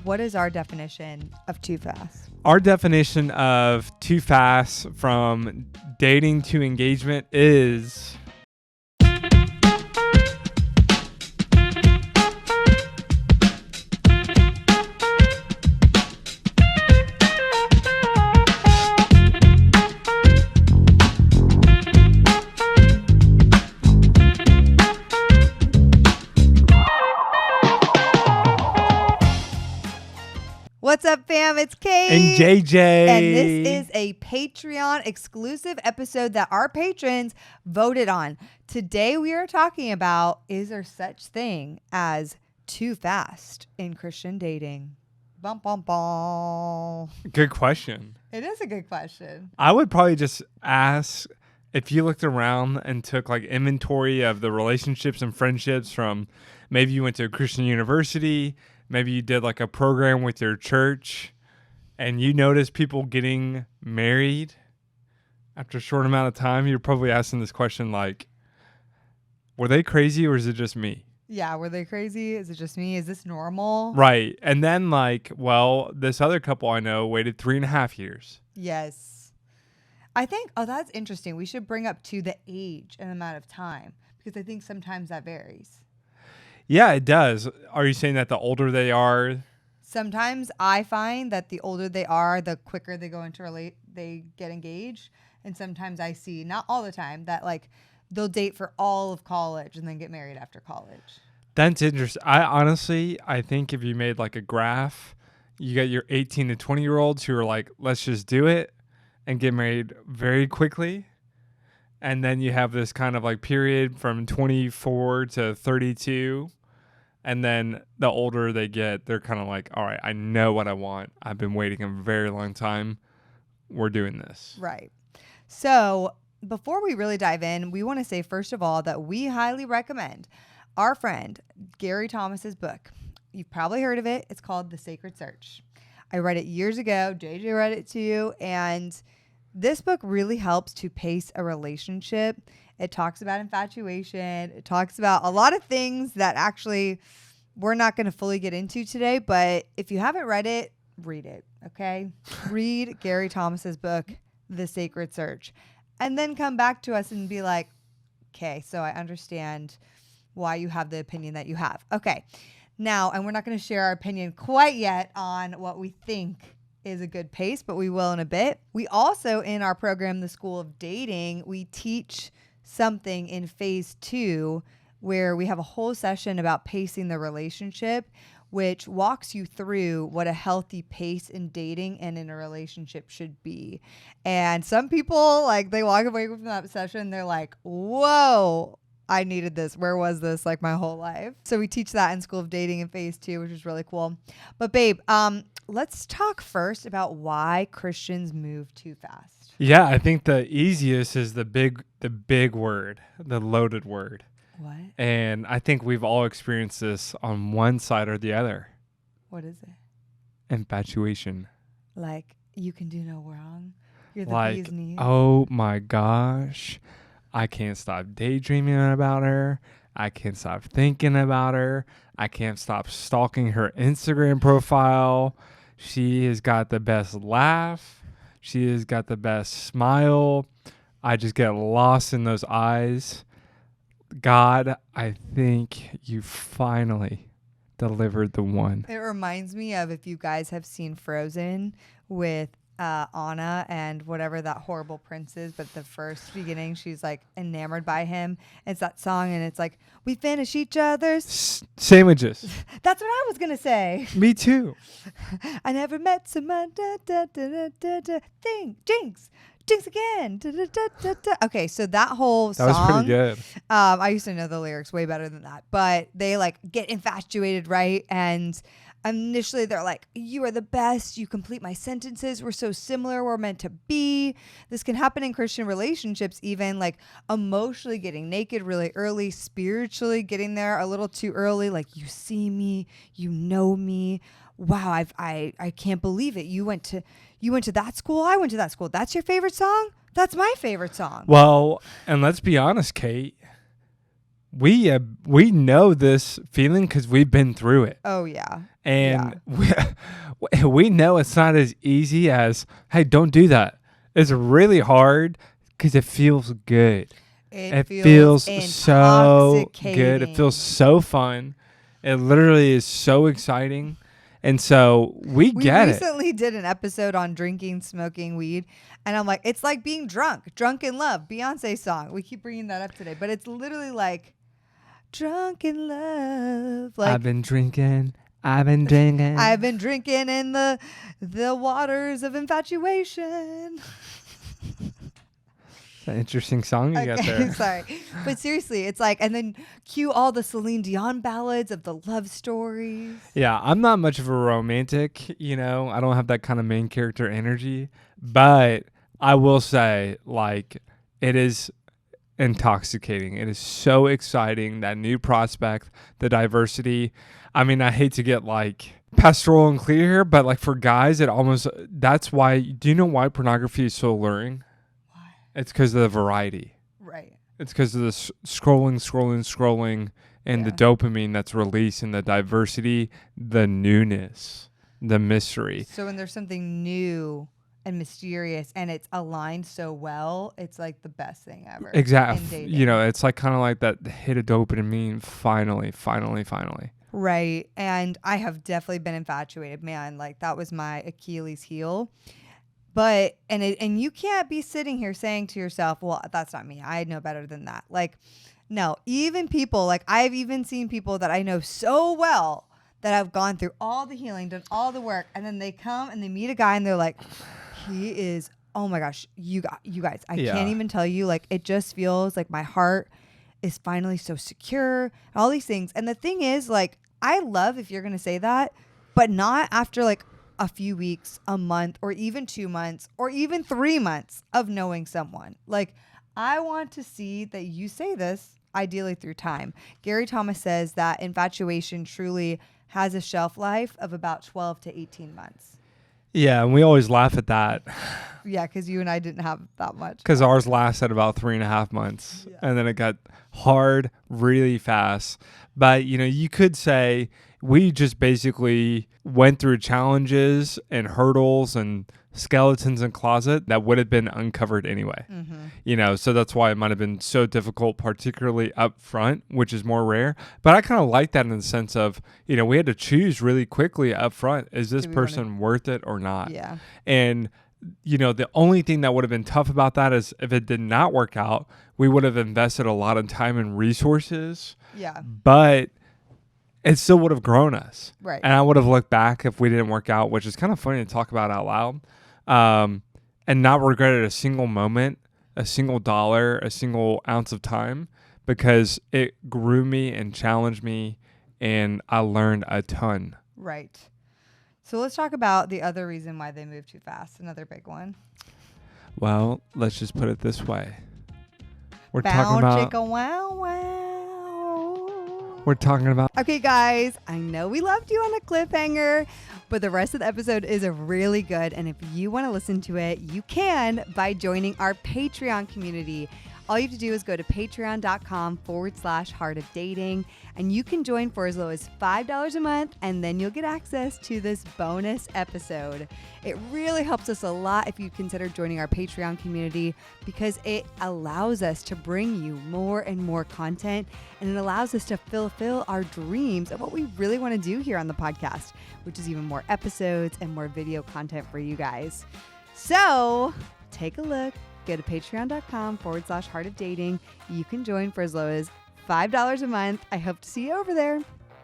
what is our definition of too fast? Our definition of too fast from dating to engagement is... What's up, fam? It's Kait and JJ. And this is a Patreon exclusive episode that our patrons voted on. Today we are talking about, is there such thing as too fast in Christian dating? Bum, bum, bum. Good question. It is a good question. I would probably just ask if you looked around and took like inventory of the relationships and friendships from maybe you went to a Christian university, maybe you did like a program with your church, and you noticed people getting married after a short amount of time. You're probably asking this question like, were they crazy or is it just me? Yeah, were they crazy? Is it just me? Is this normal? Right. And then like, well, this other couple I know waited 3.5 years. Yes. I think, that's interesting. We should bring up to the age and amount of time, because I think sometimes that varies. Yeah, it does. Are you saying that the older they are? Sometimes I find that the older they are, the quicker they go into they get engaged. And sometimes I see, not all the time, that like they'll date for all of college and then get married after college. That's interesting. I think if you made like a graph, you got your 18 to 20 year olds who are like, let's just do it and get married very quickly. And then you have this kind of like period from 24 to 32. And then the older they get, they're kind of like, all right, I know what I want. I've been waiting a very long time. We're doing this. Right. So before we really dive in, we want to say, first of all, that we highly recommend our friend Gary Thomas's book. You've probably heard of it. It's called The Sacred Search. I read it years ago. JJ read it too. And this book really helps to pace a relationship. It talks about infatuation. It talks about a lot of things that actually we're not going to fully get into today. But if you haven't read it, read it, okay? Read Gary Thomas's book, The Sacred Search, and then come back to us and be like, okay, so I understand why you have the opinion that you have. Okay, now, and we're not going to share our opinion quite yet on what we think is a good pace, but we will in a bit. We also, in our program, The School of Dating, we teach something in phase 2 where we have a whole session about pacing the relationship, which walks you through what a healthy pace in dating and in a relationship should be. And some people, like, they walk away from that session, they're like, whoa, I needed this. Where was this like my whole life? So we teach that in School of Dating in phase 2, which is really cool. But babe, let's talk first about why Christians move too fast. Yeah, I think the easiest is the big word, the loaded word. What? And I think we've all experienced this on one side or the other. What is it? Infatuation. Like, you can do no wrong. You're the Like, bee's knees. oh my gosh, I can't stop daydreaming about her. I can't stop thinking about her. I can't stop stalking her Instagram profile. She has got the best laugh. She has got the best smile. I just get lost in those eyes. God, I think you finally delivered the one. It reminds me of, if you guys have seen Frozen with Anna and whatever that horrible prince is, but the first beginning, she's like enamored by him. It's that song, and it's like, we finish each other's sandwiches. That's what I was gonna say. Me too. I never met someone. Jinx again. Okay, so that whole song. That was pretty good. I used to know the lyrics way better than that, but they like get infatuated, right? And initially they're like, you are the best. You complete my sentences. We're so similar. We're meant to be. This can happen in Christian relationships, even like emotionally getting naked really early, spiritually getting there a little too early. Like, you see me, you know me. Wow, I can't believe it. You went to that school. I went to that school. That's your favorite song? That's my favorite song. Well, and let's be honest, Kait. we know this feeling because we've been through it. Oh, yeah. And we know it's not as easy as, hey, don't do that. It's really hard because it feels good. It feels so good. It feels so fun. It literally is so exciting. And so we get it. We recently did an episode on drinking, smoking weed. And I'm like, it's like being drunk in love. Beyonce song. We keep bringing that up today. But it's literally like drunk in love. Like, I've been drinking. I've been drinking. I've been drinking in the waters of infatuation. An interesting song you got there. Sorry. But seriously, it's like, and then cue all the Celine Dion ballads of the love stories. Yeah, I'm not much of a romantic, I don't have that kind of main character energy, but I will say, like, it is intoxicating. It is so exciting, that new prospect, the diversity. I mean, I hate to get like pastoral and clear here, but like for guys, that's why, do you know why pornography is so alluring? It's because of the variety. Right. It's because of the scrolling, and the dopamine that's released, and the diversity, the newness, the mystery. So when there's something new and mysterious and it's aligned so well, it's like the best thing ever. Exactly. It's like kind of like that hit of dopamine. Finally. Right. And I have definitely been infatuated, man. Like that was my Achilles heel. But, and you can't be sitting here saying to yourself, well, that's not me. I know better than that. Like, no, even people, like I've even seen people that I know so well that have gone through all the healing, done all the work. And then they come and they meet a guy and they're like, he is, oh my gosh, you guys, I can't even tell you. Like, it just feels like my heart is finally so secure, all these things. And the thing is, like, I love if you're going to say that, but not after like a few weeks, a month, or even 2 months, or even 3 months of knowing someone. Like, I want to see that you say this, ideally through time. Gary Thomas says that infatuation truly has a shelf life of about 12 to 18 months. Yeah, and we always laugh at that. Yeah, because you and I didn't have that much. Because ours lasted about 3.5 months, and then it got hard really fast. But, you could say we just basically went through challenges and hurdles and skeletons in closet that would have been uncovered anyway. Mm-hmm. So that's why it might have been so difficult, particularly up front, which is more rare. But I kind of like that in the sense of, we had to choose really quickly up front. Is this person worth it or not? Yeah. And, the only thing that would have been tough about that is if it did not work out, we would have invested a lot of time and resources. Yeah. But it still would have grown us. Right. And I would have looked back if we didn't work out, which is kind of funny to talk about out loud, and not regretted a single moment, a single dollar, a single ounce of time, because it grew me and challenged me, and I learned a ton. Right. So let's talk about the other reason why they move too fast. Another big one. Well, let's just put it this way. We're talking about... Chicka wow wow. We're talking about... Okay, guys, I know we left you on a cliffhanger, but the rest of the episode is really good. And if you want to listen to it, you can by joining our Patreon community. All you have to do is go to patreon.com/Heart of Dating, and you can join for as low as $5 a month, and then you'll get access to this bonus episode. It really helps us a lot if you consider joining our Patreon community, because it allows us to bring you more and more content, and it allows us to fulfill our dreams of what we really want to do here on the podcast, which is even more episodes and more video content for you guys. So take a look. Go to patreon.com/Heart of Dating. You can join for as low as $5 a month. I hope to see you over there.